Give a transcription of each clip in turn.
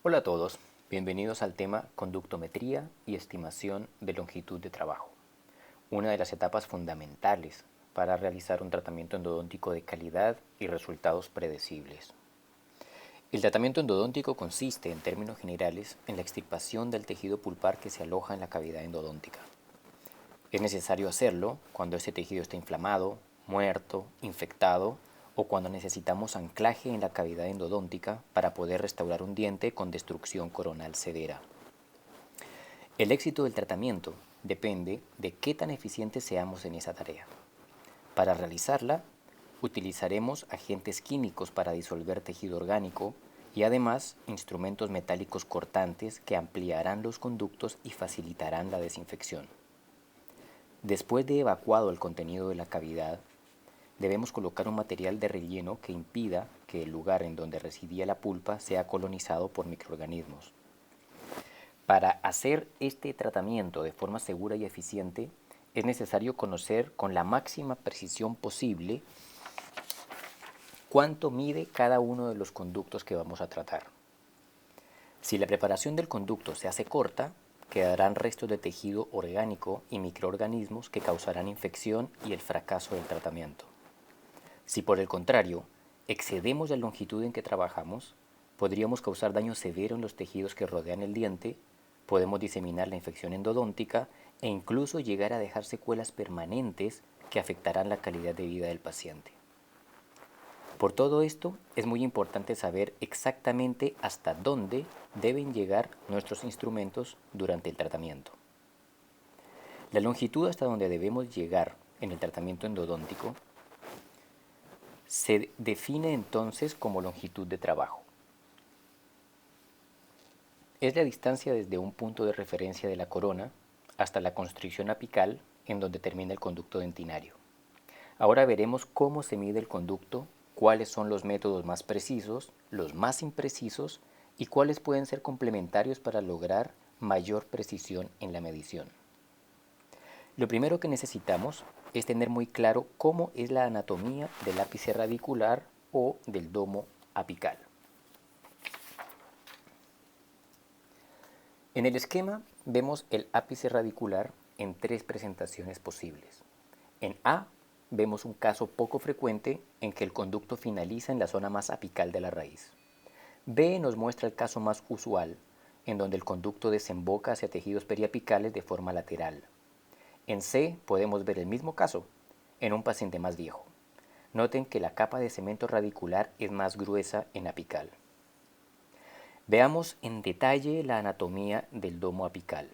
Hola a todos, bienvenidos al tema conductometría y estimación de longitud de trabajo, una de las etapas fundamentales para realizar un tratamiento endodóntico de calidad y resultados predecibles. El tratamiento endodóntico consiste, en términos generales, en la extirpación del tejido pulpar que se aloja en la cavidad endodóntica. Es necesario hacerlo cuando este tejido está inflamado, muerto, infectado o cuando necesitamos anclaje en la cavidad endodóntica para poder restaurar un diente con destrucción coronal severa. El éxito del tratamiento depende de qué tan eficientes seamos en esa tarea. Para realizarla, utilizaremos agentes químicos para disolver tejido orgánico y además instrumentos metálicos cortantes que ampliarán los conductos y facilitarán la desinfección. Después de evacuado el contenido de la cavidad, debemos colocar un material de relleno que impida que el lugar en donde residía la pulpa sea colonizado por microorganismos. Para hacer este tratamiento de forma segura y eficiente, es necesario conocer con la máxima precisión posible cuánto mide cada uno de los conductos que vamos a tratar. Si la preparación del conducto se hace corta, quedarán restos de tejido orgánico y microorganismos que causarán infección y el fracaso del tratamiento. Si por el contrario, excedemos la longitud en que trabajamos, podríamos causar daño severo en los tejidos que rodean el diente, podemos diseminar la infección endodóntica e incluso llegar a dejar secuelas permanentes que afectarán la calidad de vida del paciente. Por todo esto, es muy importante saber exactamente hasta dónde deben llegar nuestros instrumentos durante el tratamiento. La longitud hasta donde debemos llegar en el tratamiento endodóntico se define entonces como longitud de trabajo. Es la distancia desde un punto de referencia de la corona hasta la constricción apical en donde termina el conducto dentinario. Ahora veremos cómo se mide el conducto, cuáles son los métodos más precisos, los más imprecisos y cuáles pueden ser complementarios para lograr mayor precisión en la medición. Lo primero que necesitamos es tener muy claro cómo es la anatomía del ápice radicular o del domo apical. En el esquema vemos el ápice radicular en tres presentaciones posibles. En A vemos un caso poco frecuente en que el conducto finaliza en la zona más apical de la raíz. B nos muestra el caso más usual, en donde el conducto desemboca hacia tejidos periapicales de forma lateral. En C podemos ver el mismo caso, en un paciente más viejo. Noten que la capa de cemento radicular es más gruesa en apical. Veamos en detalle la anatomía del domo apical.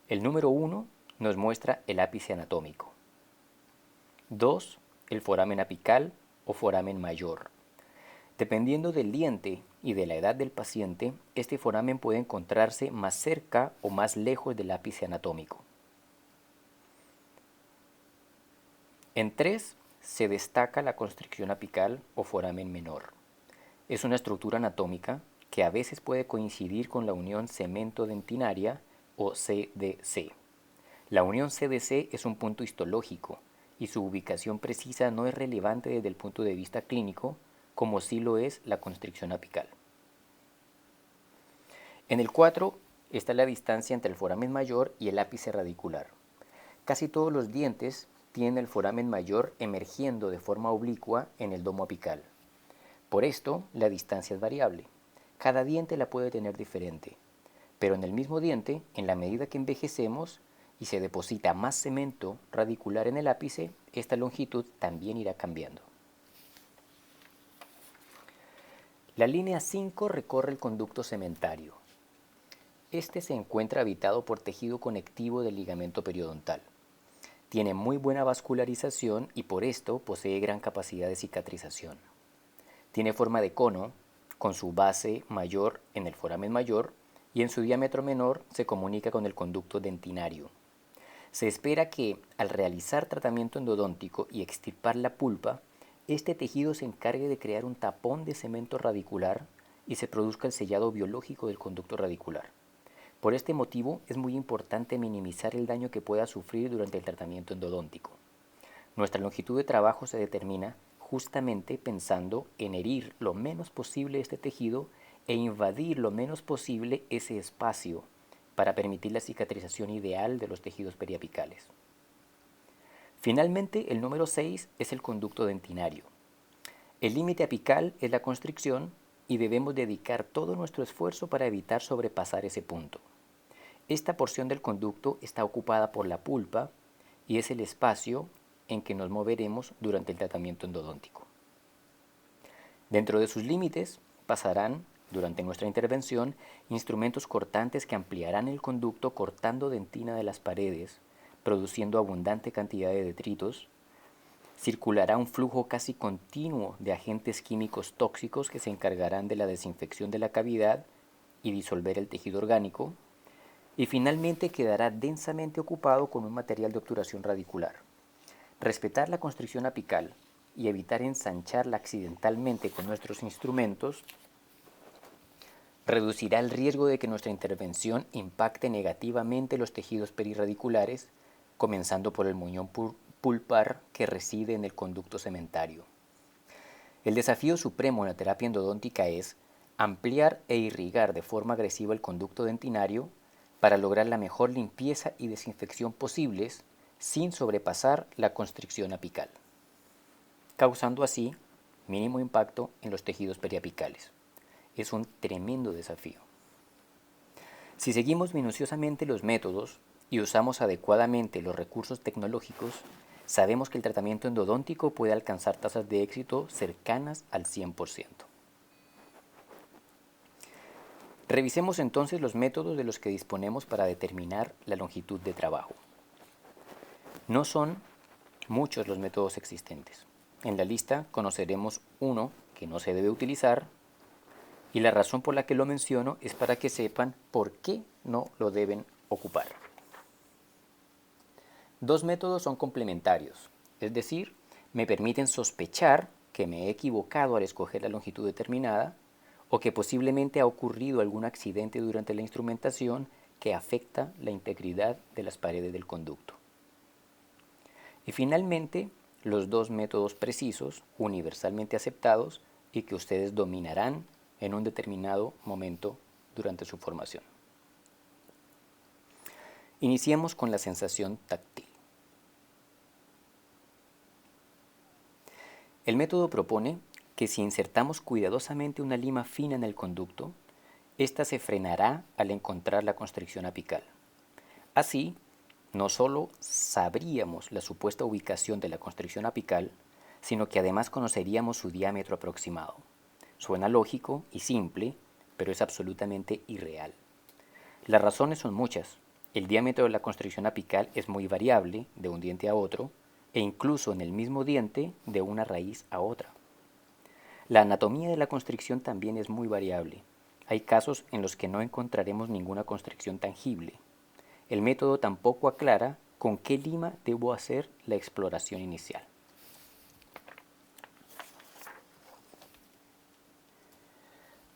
El número 1 nos muestra el ápice anatómico. 2. El foramen apical o foramen mayor. Dependiendo del diente y de la edad del paciente, este foramen puede encontrarse más cerca o más lejos del ápice anatómico. En 3 se destaca la constricción apical o foramen menor. Es una estructura anatómica que a veces puede coincidir con la unión cemento-dentinaria o CDC. La unión CDC es un punto histológico y su ubicación precisa no es relevante desde el punto de vista clínico, como sí lo es la constricción apical. En el 4 está la distancia entre el foramen mayor y el ápice radicular. Casi todos los dientes tienen el foramen mayor emergiendo de forma oblicua en el domo apical. Por esto, la distancia es variable. Cada diente la puede tener diferente, pero en el mismo diente, en la medida que envejecemos y se deposita más cemento radicular en el ápice, esta longitud también irá cambiando. La línea 5 recorre el conducto cementario. Este se encuentra habitado por tejido conectivo del ligamento periodontal. Tiene muy buena vascularización y por esto posee gran capacidad de cicatrización. Tiene forma de cono, con su base mayor en el foramen mayor y en su diámetro menor se comunica con el conducto dentinario. Se espera que, al realizar tratamiento endodóntico y extirpar la pulpa, este tejido se encargue de crear un tapón de cemento radicular y se produzca el sellado biológico del conducto radicular. Por este motivo, es muy importante minimizar el daño que pueda sufrir durante el tratamiento endodóntico. Nuestra longitud de trabajo se determina justamente pensando en herir lo menos posible este tejido e invadir lo menos posible ese espacio para permitir la cicatrización ideal de los tejidos periapicales. Finalmente, el número 6 es el conducto dentinario. El límite apical es la constricción y debemos dedicar todo nuestro esfuerzo para evitar sobrepasar ese punto. Esta porción del conducto está ocupada por la pulpa y es el espacio en que nos moveremos durante el tratamiento endodóntico. Dentro de sus límites pasarán, durante nuestra intervención, instrumentos cortantes que ampliarán el conducto cortando dentina de las paredes, produciendo abundante cantidad de detritos. Circulará un flujo casi continuo de agentes químicos tóxicos que se encargarán de la desinfección de la cavidad y disolver el tejido orgánico. Y finalmente quedará densamente ocupado con un material de obturación radicular. Respetar la constricción apical y evitar ensancharla accidentalmente con nuestros instrumentos reducirá el riesgo de que nuestra intervención impacte negativamente los tejidos perirradiculares, comenzando por el muñón pulpar que reside en el conducto cementario. El desafío supremo en la terapia endodóntica es ampliar e irrigar de forma agresiva el conducto dentinario para lograr la mejor limpieza y desinfección posibles sin sobrepasar la constricción apical, causando así mínimo impacto en los tejidos periapicales. Es un tremendo desafío. Si seguimos minuciosamente los métodos y usamos adecuadamente los recursos tecnológicos, sabemos que el tratamiento endodóntico puede alcanzar tasas de éxito cercanas al 100%. Revisemos entonces los métodos de los que disponemos para determinar la longitud de trabajo. No son muchos los métodos existentes. En la lista conoceremos uno que no se debe utilizar y la razón por la que lo menciono es para que sepan por qué no lo deben ocupar. Dos métodos son complementarios, es decir, me permiten sospechar que me he equivocado al escoger la longitud determinada o que posiblemente ha ocurrido algún accidente durante la instrumentación que afecta la integridad de las paredes del conducto. Y finalmente, los dos métodos precisos, universalmente aceptados y que ustedes dominarán en un determinado momento durante su formación. Iniciemos con la sensación táctil. El método propone que si insertamos cuidadosamente una lima fina en el conducto, ésta se frenará al encontrar la constricción apical. Así, no solo sabríamos la supuesta ubicación de la constricción apical, sino que además conoceríamos su diámetro aproximado. Suena lógico y simple, pero es absolutamente irreal. Las razones son muchas. El diámetro de la constricción apical es muy variable de un diente a otro e incluso en el mismo diente de una raíz a otra. La anatomía de la constricción también es muy variable. Hay casos en los que no encontraremos ninguna constricción tangible. El método tampoco aclara con qué lima debo hacer la exploración inicial.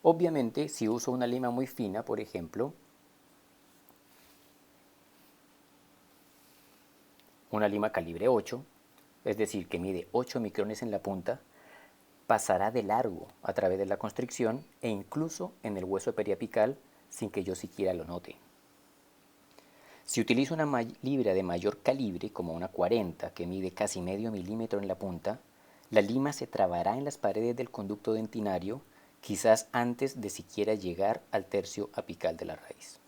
Obviamente, si uso una lima muy fina, por ejemplo, una lima calibre 8, es decir, que mide 8 micrones en la punta, pasará de largo a través de la constricción e incluso en el hueso periapical sin que yo siquiera lo note. Si utilizo una libra de mayor calibre, como una 40, que mide casi medio milímetro en la punta, la lima se trabará en las paredes del conducto dentinario, quizás antes de siquiera llegar al tercio apical de la raíz.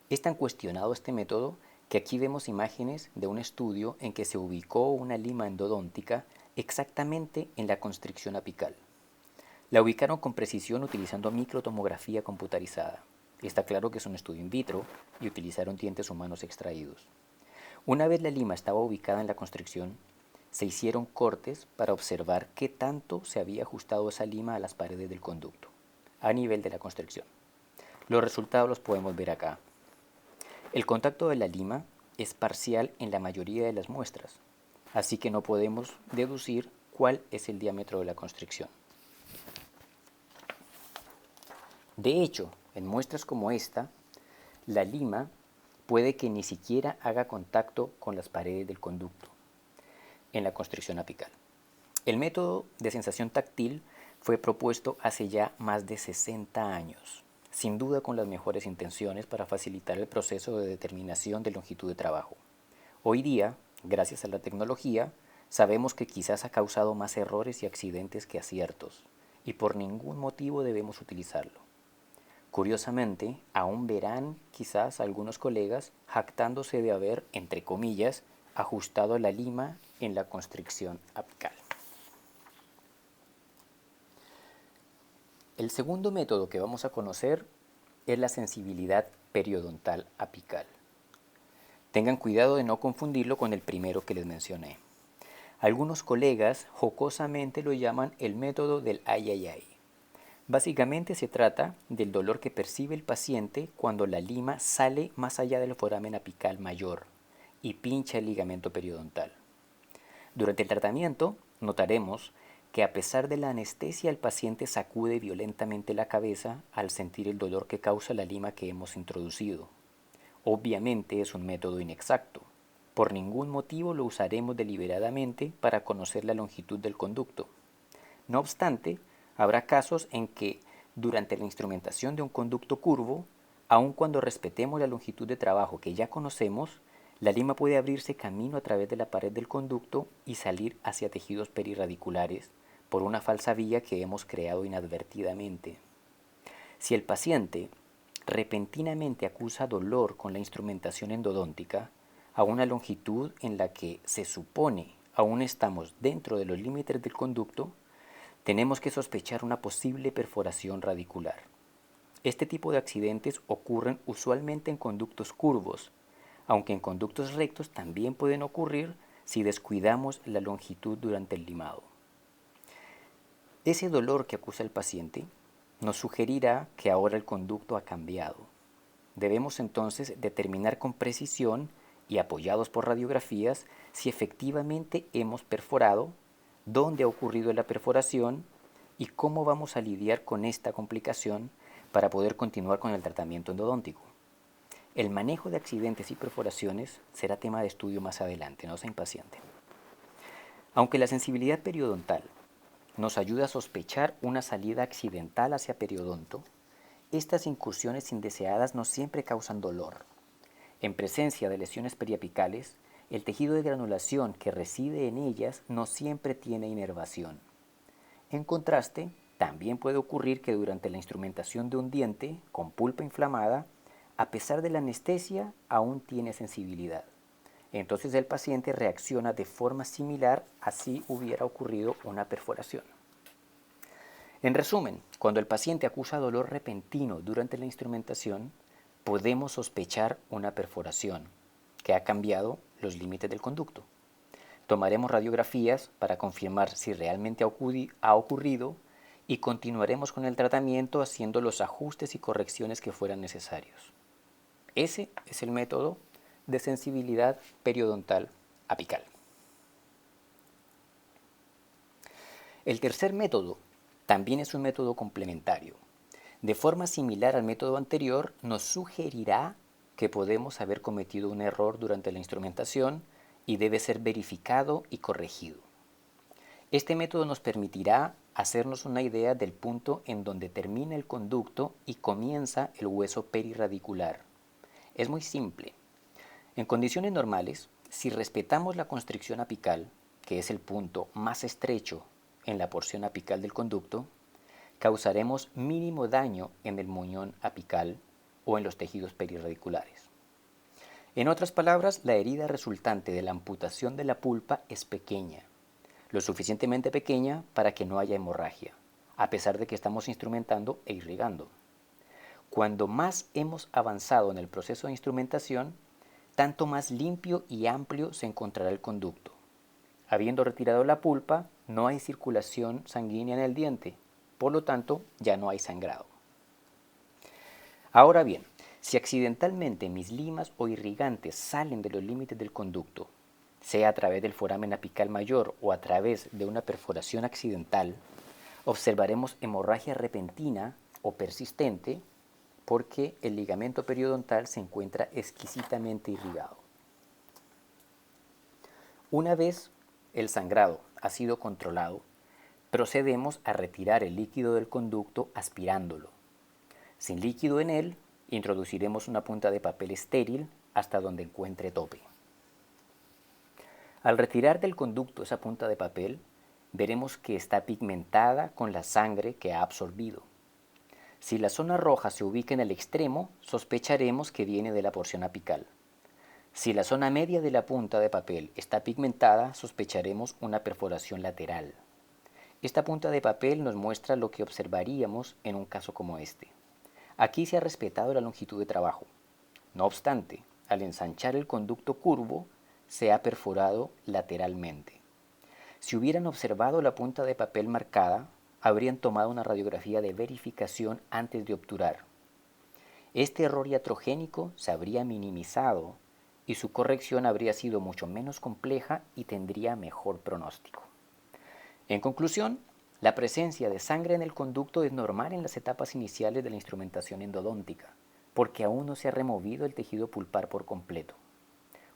Es tan cuestionado este método que aquí vemos imágenes de un estudio en que se ubicó una lima endodóntica exactamente en la constricción apical. La ubicaron con precisión utilizando microtomografía computarizada. Está claro que es un estudio in vitro y utilizaron dientes humanos extraídos. Una vez la lima estaba ubicada en la constricción, se hicieron cortes para observar qué tanto se había ajustado esa lima a las paredes del conducto, a nivel de la constricción. Los resultados los podemos ver acá. El contacto de la lima es parcial en la mayoría de las muestras, así que no podemos deducir cuál es el diámetro de la constricción. De hecho, en muestras como esta, la lima puede que ni siquiera haga contacto con las paredes del conducto en la constricción apical. El método de sensación táctil fue propuesto hace ya más de 60 años, sin duda con las mejores intenciones para facilitar el proceso de determinación de longitud de trabajo. Hoy día, gracias a la tecnología, sabemos que quizás ha causado más errores y accidentes que aciertos, y por ningún motivo debemos utilizarlo. Curiosamente, aún verán quizás algunos colegas jactándose de haber, entre comillas, ajustado la lima en la constricción apical. El segundo método que vamos a conocer es la sensibilidad periodontal apical. Tengan cuidado de no confundirlo con el primero que les mencioné. Algunos colegas jocosamente lo llaman el método del ay ay ay. Básicamente se trata del dolor que percibe el paciente cuando la lima sale más allá del foramen apical mayor y pincha el ligamento periodontal. Durante el tratamiento notaremos que a pesar de la anestesia el paciente sacude violentamente la cabeza al sentir el dolor que causa la lima que hemos introducido. Obviamente es un método inexacto. Por ningún motivo lo usaremos deliberadamente para conocer la longitud del conducto. No obstante, habrá casos en que durante la instrumentación de un conducto curvo, aun cuando respetemos la longitud de trabajo que ya conocemos, la lima puede abrirse camino a través de la pared del conducto y salir hacia tejidos perirradiculares por una falsa vía que hemos creado inadvertidamente. Si el paciente repentinamente acusa dolor con la instrumentación endodóntica a una longitud en la que se supone aún estamos dentro de los límites del conducto, tenemos que sospechar una posible perforación radicular. Este tipo de accidentes ocurren usualmente en conductos curvos, aunque en conductos rectos también pueden ocurrir si descuidamos la longitud durante el limado. Ese dolor que acusa el paciente nos sugerirá que ahora el conducto ha cambiado. Debemos entonces determinar con precisión y apoyados por radiografías si efectivamente hemos perforado, dónde ha ocurrido la perforación y cómo vamos a lidiar con esta complicación para poder continuar con el tratamiento endodóntico. El manejo de accidentes y perforaciones será tema de estudio más adelante, no sea impaciente. Aunque la sensibilidad periodontal nos ayuda a sospechar una salida accidental hacia periodonto, estas incursiones indeseadas no siempre causan dolor. En presencia de lesiones periapicales, el tejido de granulación que reside en ellas no siempre tiene inervación. En contraste, también puede ocurrir que durante la instrumentación de un diente con pulpa inflamada, a pesar de la anestesia, aún tiene sensibilidad. Entonces el paciente reacciona de forma similar a si hubiera ocurrido una perforación. En resumen, cuando el paciente acusa dolor repentino durante la instrumentación, podemos sospechar una perforación que ha cambiado los límites del conducto. Tomaremos radiografías para confirmar si realmente ha ocurrido y continuaremos con el tratamiento haciendo los ajustes y correcciones que fueran necesarios. Ese es el método de sensibilidad periodontal apical. El tercer método también es un método complementario. De forma similar al método anterior, nos sugerirá que podemos haber cometido un error durante la instrumentación y debe ser verificado y corregido. Este método nos permitirá hacernos una idea del punto en donde termina el conducto y comienza el hueso perirradicular. Es muy simple. En condiciones normales, si respetamos la constricción apical, que es el punto más estrecho en la porción apical del conducto, causaremos mínimo daño en el muñón apical o en los tejidos perirradiculares. En otras palabras, la herida resultante de la amputación de la pulpa es pequeña, lo suficientemente pequeña para que no haya hemorragia, a pesar de que estamos instrumentando e irrigando. Cuando más hemos avanzado en el proceso de instrumentación, tanto más limpio y amplio se encontrará el conducto. Habiendo retirado la pulpa, no hay circulación sanguínea en el diente, por lo tanto, ya no hay sangrado. Ahora bien, si accidentalmente mis limas o irrigantes salen de los límites del conducto, sea a través del foramen apical mayor o a través de una perforación accidental, observaremos hemorragia repentina o persistente porque el ligamento periodontal se encuentra exquisitamente irrigado. Una vez el sangrado ha sido controlado, Procedemos a retirar el líquido del conducto aspirándolo. Sin líquido en él, introduciremos una punta de papel estéril hasta donde encuentre tope. Al retirar del conducto esa punta de papel, veremos que está pigmentada con la sangre que ha absorbido. Si la zona roja se ubica en el extremo, sospecharemos que viene de la porción apical. Si la zona media de la punta de papel está pigmentada, sospecharemos una perforación lateral. Esta punta de papel nos muestra lo que observaríamos en un caso como este. Aquí se ha respetado la longitud de trabajo. No obstante, al ensanchar el conducto curvo, se ha perforado lateralmente. Si hubieran observado la punta de papel marcada, habrían tomado una radiografía de verificación antes de obturar. Este error iatrogénico se habría minimizado y su corrección habría sido mucho menos compleja y tendría mejor pronóstico. En conclusión, la presencia de sangre en el conducto es normal en las etapas iniciales de la instrumentación endodóntica, porque aún no se ha removido el tejido pulpar por completo.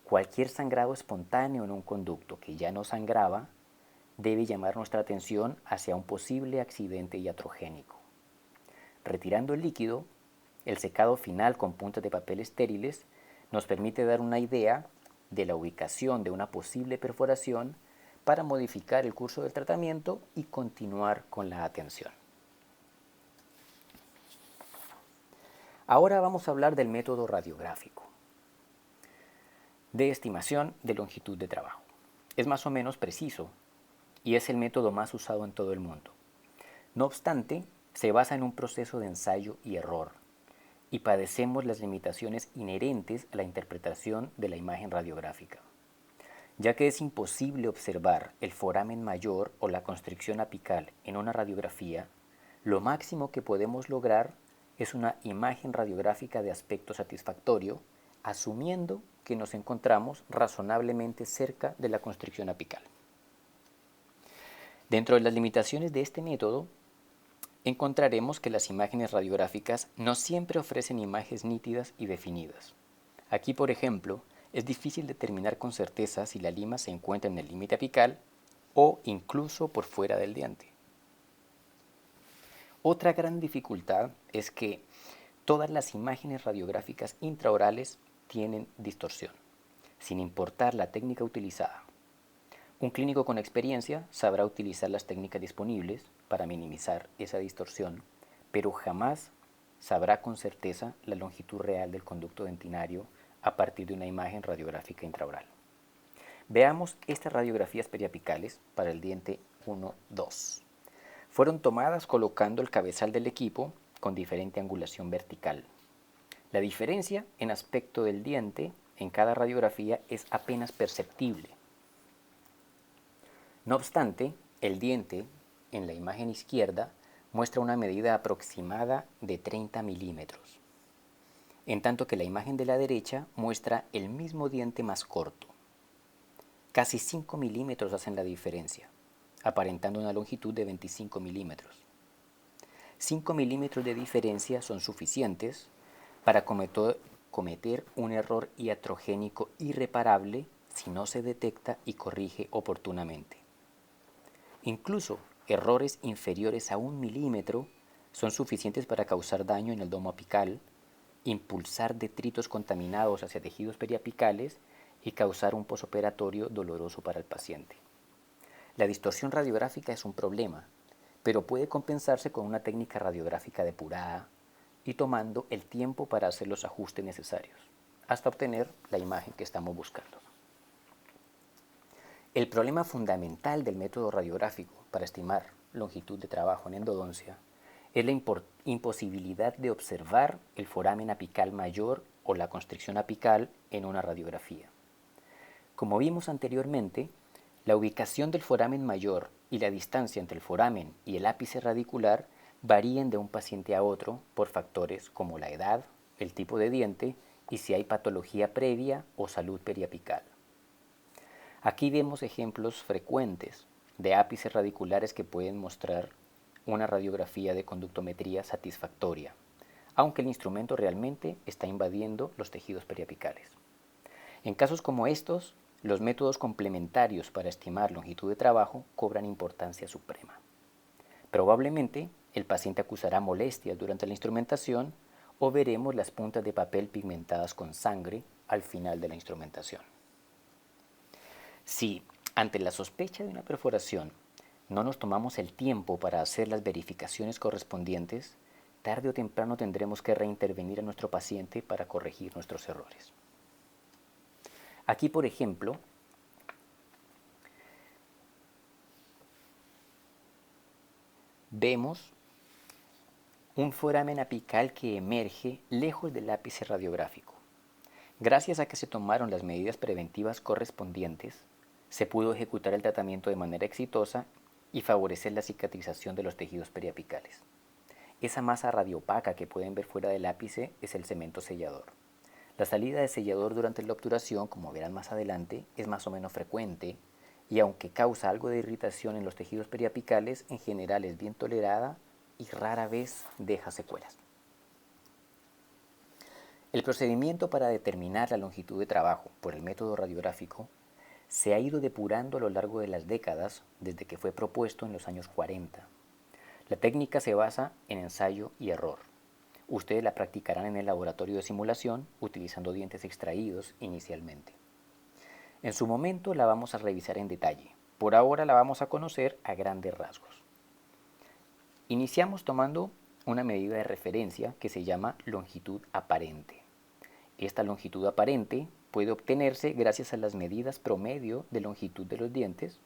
Cualquier sangrado espontáneo en un conducto que ya no sangraba debe llamar nuestra atención hacia un posible accidente iatrogénico. Retirando el líquido, el secado final con puntas de papel estériles nos permite dar una idea de la ubicación de una posible perforación para modificar el curso del tratamiento y continuar con la atención. Ahora vamos a hablar del método radiográfico de estimación de longitud de trabajo. Es más o menos preciso y es el método más usado en todo el mundo. No obstante, se basa en un proceso de ensayo y error y padecemos las limitaciones inherentes a la interpretación de la imagen radiográfica, ya que es imposible observar el foramen mayor o la constricción apical en una radiografía. Lo máximo que podemos lograr es una imagen radiográfica de aspecto satisfactorio, asumiendo que nos encontramos razonablemente cerca de la constricción apical. Dentro de las limitaciones de este método, encontraremos que las imágenes radiográficas no siempre ofrecen imágenes nítidas y definidas. Aquí, por ejemplo, es difícil determinar con certeza si la lima se encuentra en el límite apical o incluso por fuera del diente. Otra gran dificultad es que todas las imágenes radiográficas intraorales tienen distorsión, sin importar la técnica utilizada. Un clínico con experiencia sabrá utilizar las técnicas disponibles para minimizar esa distorsión, pero jamás sabrá con certeza la longitud real del conducto dentinario a partir de una imagen radiográfica intraoral. Veamos estas radiografías periapicales para el diente 1-2. Fueron tomadas colocando el cabezal del equipo con diferente angulación vertical. La diferencia en aspecto del diente en cada radiografía es apenas perceptible. No obstante, el diente en la imagen izquierda muestra una medida aproximada de 30 milímetros, en tanto que la imagen de la derecha muestra el mismo diente más corto. Casi 5 milímetros hacen la diferencia, aparentando una longitud de 25 milímetros. 5 milímetros de diferencia son suficientes para cometer un error iatrogénico irreparable si no se detecta y corrige oportunamente. Incluso errores inferiores a 1 milímetro son suficientes para causar daño en el domo apical, impulsar detritos contaminados hacia tejidos periapicales y causar un posoperatorio doloroso para el paciente. La distorsión radiográfica es un problema, pero puede compensarse con una técnica radiográfica depurada y tomando el tiempo para hacer los ajustes necesarios, hasta obtener la imagen que estamos buscando. El problema fundamental del método radiográfico para estimar longitud de trabajo en endodoncia es la imposibilidad de observar el foramen apical mayor o la constricción apical en una radiografía. Como vimos anteriormente, la ubicación del foramen mayor y la distancia entre el foramen y el ápice radicular varían de un paciente a otro por factores como la edad, el tipo de diente y si hay patología previa o salud periapical. Aquí vemos ejemplos frecuentes de ápices radiculares que pueden mostrar una radiografía de conductometría satisfactoria, aunque el instrumento realmente está invadiendo los tejidos periapicales. En casos como estos, los métodos complementarios para estimar longitud de trabajo cobran importancia suprema. Probablemente el paciente acusará molestias durante la instrumentación o veremos las puntas de papel pigmentadas con sangre al final de la instrumentación. Si, ante la sospecha de una perforación, no nos tomamos el tiempo para hacer las verificaciones correspondientes, tarde o temprano tendremos que reintervenir a nuestro paciente para corregir nuestros errores. Aquí, por ejemplo, vemos un foramen apical que emerge lejos del ápice radiográfico. Gracias a que se tomaron las medidas preventivas correspondientes, se pudo ejecutar el tratamiento de manera exitosa y favorecer la cicatrización de los tejidos periapicales. Esa masa radiopaca que pueden ver fuera del ápice es el cemento sellador. La salida de sellador durante la obturación, como verán más adelante, es más o menos frecuente y aunque causa algo de irritación en los tejidos periapicales, en general es bien tolerada y rara vez deja secuelas. El procedimiento para determinar la longitud de trabajo por el método radiográfico se ha ido depurando a lo largo de las décadas desde que fue propuesto en los años 40. La técnica se basa en ensayo y error. Ustedes la practicarán en el laboratorio de simulación utilizando dientes extraídos inicialmente. En su momento la vamos a revisar en detalle. Por ahora la vamos a conocer a grandes rasgos. Iniciamos tomando una medida de referencia que se llama longitud aparente. Esta longitud aparente puede obtenerse gracias a las medidas promedio de longitud de los dientes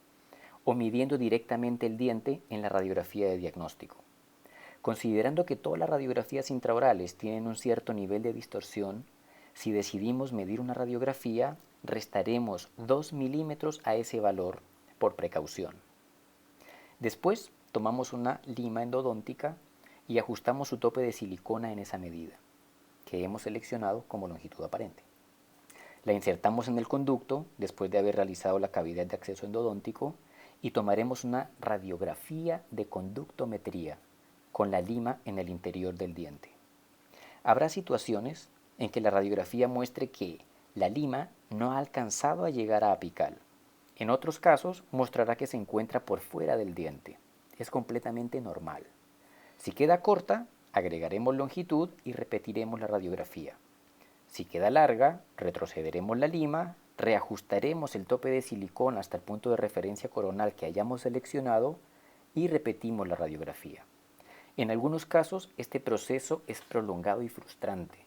o midiendo directamente el diente en la radiografía de diagnóstico. Considerando que todas las radiografías intraorales tienen un cierto nivel de distorsión, si decidimos medir una radiografía, restaremos 2 milímetros a ese valor por precaución. Después, tomamos una lima endodóntica y ajustamos su tope de silicona en esa medida, que hemos seleccionado como longitud aparente. La insertamos en el conducto después de haber realizado la cavidad de acceso endodóntico y tomaremos una radiografía de conductometría con la lima en el interior del diente. Habrá situaciones en que la radiografía muestre que la lima no ha alcanzado a llegar a apical. En otros casos mostrará que se encuentra por fuera del diente. Es completamente normal. Si queda corta, agregaremos longitud y repetiremos la radiografía. Si queda larga, retrocederemos la lima, reajustaremos el tope de silicona hasta el punto de referencia coronal que hayamos seleccionado y repetimos la radiografía. En algunos casos, este proceso es prolongado y frustrante.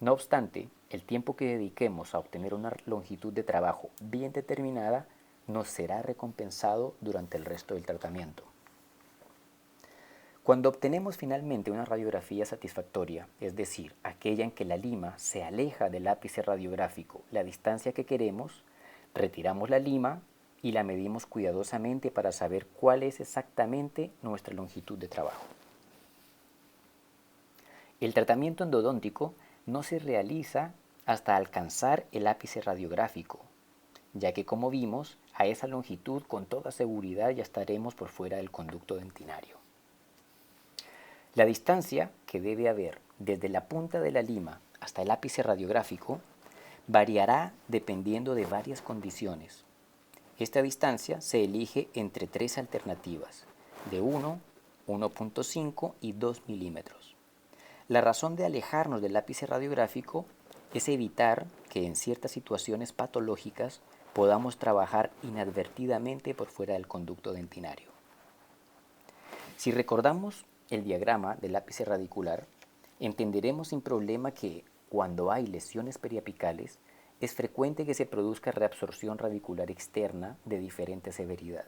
No obstante, el tiempo que dediquemos a obtener una longitud de trabajo bien determinada nos será recompensado durante el resto del tratamiento. Cuando obtenemos finalmente una radiografía satisfactoria, es decir, aquella en que la lima se aleja del ápice radiográfico la distancia que queremos, retiramos la lima y la medimos cuidadosamente para saber cuál es exactamente nuestra longitud de trabajo. El tratamiento endodóntico no se realiza hasta alcanzar el ápice radiográfico, ya que como vimos, a esa longitud con toda seguridad ya estaremos por fuera del conducto dentinario. La distancia que debe haber desde la punta de la lima hasta el ápice radiográfico variará dependiendo de varias condiciones. Esta distancia se elige entre tres alternativas, de 1, 1.5 y 2 milímetros. La razón de alejarnos del ápice radiográfico es evitar que en ciertas situaciones patológicas podamos trabajar inadvertidamente por fuera del conducto dentinario. Si recordamos el diagrama del ápice radicular, entenderemos sin problema que cuando hay lesiones periapicales es frecuente que se produzca reabsorción radicular externa de diferente severidad.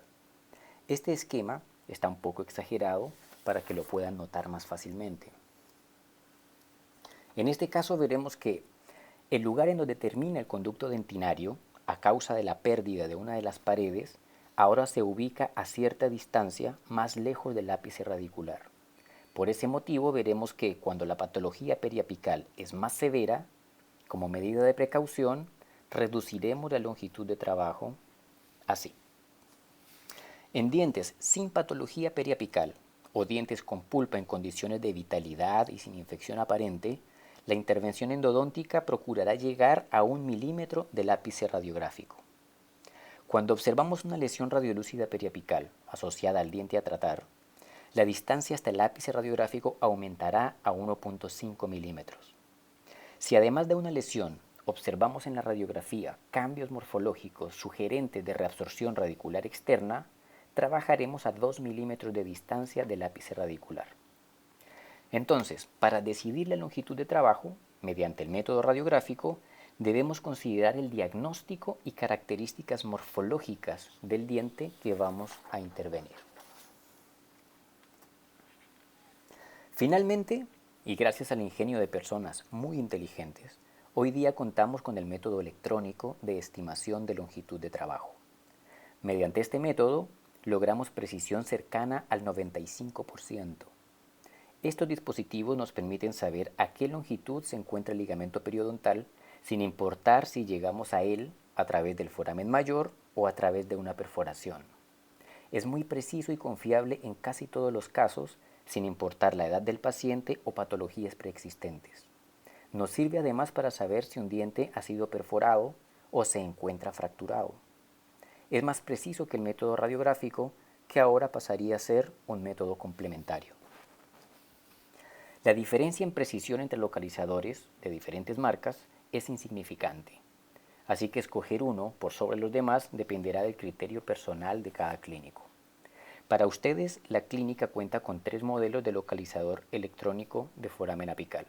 Este esquema está un poco exagerado para que lo puedan notar más fácilmente. En este caso veremos que el lugar en donde termina el conducto dentinario, a causa de la pérdida de una de las paredes, ahora se ubica a cierta distancia más lejos del ápice radicular. Por ese motivo veremos que cuando la patología periapical es más severa, como medida de precaución, reduciremos la longitud de trabajo así. En dientes sin patología periapical o dientes con pulpa en condiciones de vitalidad y sin infección aparente, la intervención endodóntica procurará llegar a 1 milímetro del ápice radiográfico. Cuando observamos una lesión radiolúcida periapical asociada al diente a tratar, La distancia hasta el ápice radiográfico aumentará a 1.5 milímetros. Si además de una lesión observamos en la radiografía cambios morfológicos sugerentes de reabsorción radicular externa, trabajaremos a 2 milímetros de distancia del ápice radicular. Entonces, para decidir la longitud de trabajo, mediante el método radiográfico, debemos considerar el diagnóstico y características morfológicas del diente que vamos a intervenir. Finalmente, y gracias al ingenio de personas muy inteligentes, hoy día contamos con el método electrónico de estimación de longitud de trabajo. Mediante este método, logramos precisión cercana al 95%. Estos dispositivos nos permiten saber a qué longitud se encuentra el ligamento periodontal, sin importar si llegamos a él a través del foramen mayor o a través de una perforación. Es muy preciso y confiable en casi todos los casos, sin importar la edad del paciente o patologías preexistentes. Nos sirve además para saber si un diente ha sido perforado o se encuentra fracturado. Es más preciso que el método radiográfico, que ahora pasaría a ser un método complementario. La diferencia en precisión entre localizadores de diferentes marcas es insignificante, así que escoger uno por sobre los demás dependerá del criterio personal de cada clínico. Para ustedes, la clínica cuenta con 3 modelos de localizador electrónico de foramen apical.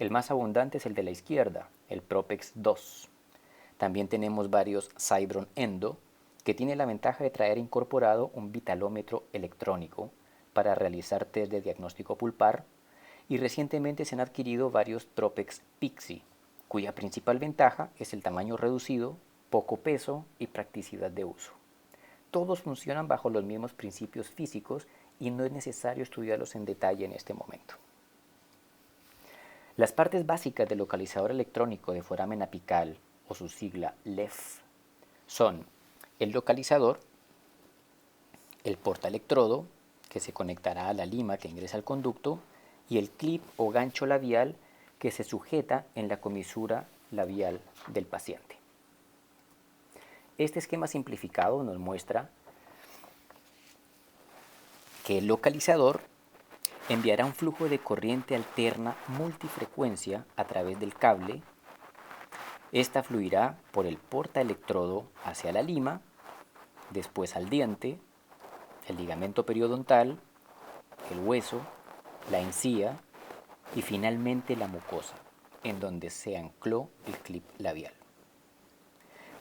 El más abundante es el de la izquierda, el Propex 2. También tenemos varios Cybron Endo, que tiene la ventaja de traer incorporado un vitalómetro electrónico para realizar test de diagnóstico pulpar, y recientemente se han adquirido varios Tropex Pixie, cuya principal ventaja es el tamaño reducido, poco peso y practicidad de uso. Todos funcionan bajo los mismos principios físicos y no es necesario estudiarlos en detalle en este momento. Las partes básicas del localizador electrónico de foramen apical, o su sigla LEF, son el localizador, el portaelectrodo, que se conectará a la lima que ingresa al conducto, y el clip o gancho labial que se sujeta en la comisura labial del paciente. Este esquema simplificado nos muestra que el localizador enviará un flujo de corriente alterna multifrecuencia a través del cable. Esta fluirá por el portaelectrodo hacia la lima, después al diente, el ligamento periodontal, el hueso, la encía y finalmente la mucosa, en donde se ancló el clip labial.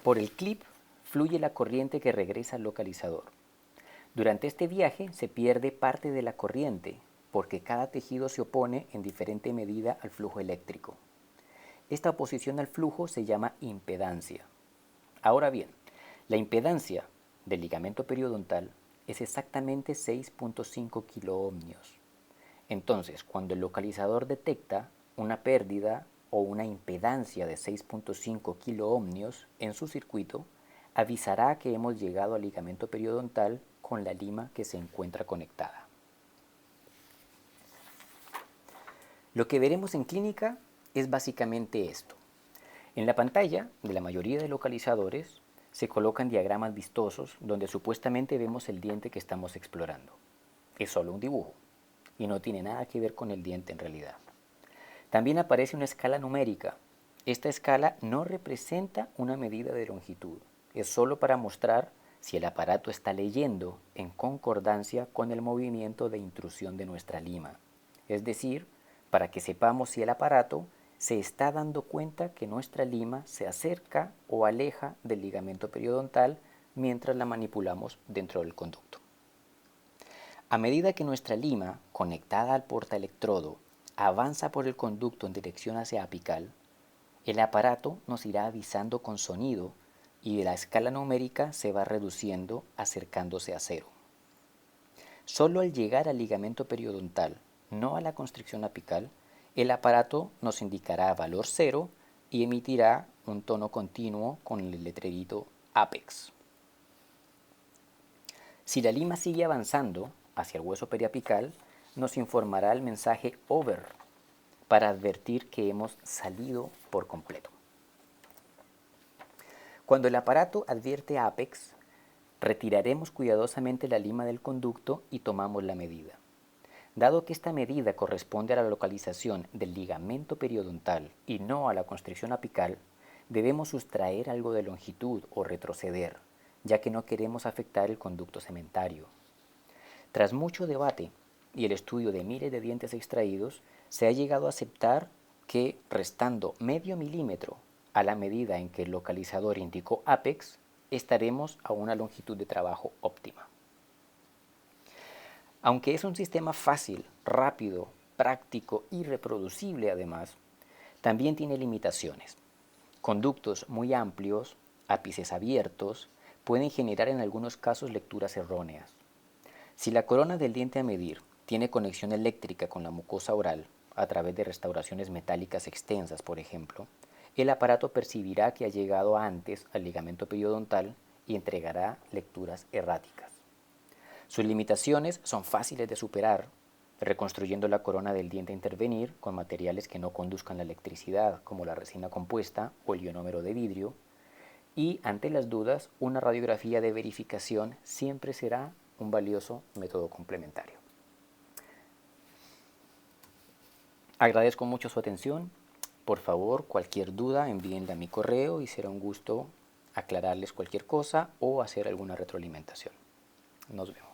Por el clip fluye la corriente que regresa al localizador. Durante este viaje se pierde parte de la corriente porque cada tejido se opone en diferente medida al flujo eléctrico. Esta oposición al flujo se llama impedancia. Ahora bien, la impedancia del ligamento periodontal es exactamente 6.5 kiloohmios. Entonces, cuando el localizador detecta una pérdida o una impedancia de 6.5 kiloohmios en su circuito, avisará que hemos llegado al ligamento periodontal con la lima que se encuentra conectada. Lo que veremos en clínica es básicamente esto. En la pantalla de la mayoría de localizadores se colocan diagramas vistosos donde supuestamente vemos el diente que estamos explorando. Es solo un dibujo y no tiene nada que ver con el diente en realidad. También aparece una escala numérica. Esta escala no representa una medida de longitud, es solo para mostrar si el aparato está leyendo en concordancia con el movimiento de intrusión de nuestra lima, es decir, para que sepamos si el aparato se está dando cuenta que nuestra lima se acerca o aleja del ligamento periodontal mientras la manipulamos dentro del conducto. A medida que nuestra lima, conectada al portaelectrodo, avanza por el conducto en dirección hacia apical, el aparato nos irá avisando con sonido y la escala numérica se va reduciendo acercándose a 0. Solo al llegar al ligamento periodontal, no a la constricción apical, el aparato nos indicará valor 0 y emitirá un tono continuo con el letrerito Apex. Si la lima sigue avanzando hacia el hueso periapical, nos informará el mensaje Over para advertir que hemos salido por completo. Cuando el aparato advierte Apex, Retiraremos cuidadosamente la lima del conducto y tomamos la medida. Dado que esta medida corresponde a la localización del ligamento periodontal y no a la constricción apical, debemos sustraer algo de longitud o retroceder, ya que no queremos afectar el conducto cementario. Tras mucho debate y el estudio de miles de dientes extraídos, se ha llegado a aceptar que restando medio milímetro a la medida en que el localizador indicó apex, estaremos a una longitud de trabajo óptima. Aunque es un sistema fácil, rápido, práctico y reproducible además, también tiene limitaciones. Conductos muy amplios, ápices abiertos, pueden generar en algunos casos lecturas erróneas. Si la corona del diente a medir tiene conexión eléctrica con la mucosa oral, a través de restauraciones metálicas extensas, por ejemplo, el aparato percibirá que ha llegado antes al ligamento periodontal y entregará lecturas erráticas. Sus limitaciones son fáciles de superar, reconstruyendo la corona del diente a intervenir con materiales que no conduzcan la electricidad, como la resina compuesta o el ionómero de vidrio, y ante las dudas, una radiografía de verificación siempre será un valioso método complementario. Agradezco mucho su atención. Por favor, cualquier duda envíenla a mi correo y será un gusto aclararles cualquier cosa o hacer alguna retroalimentación. Nos vemos.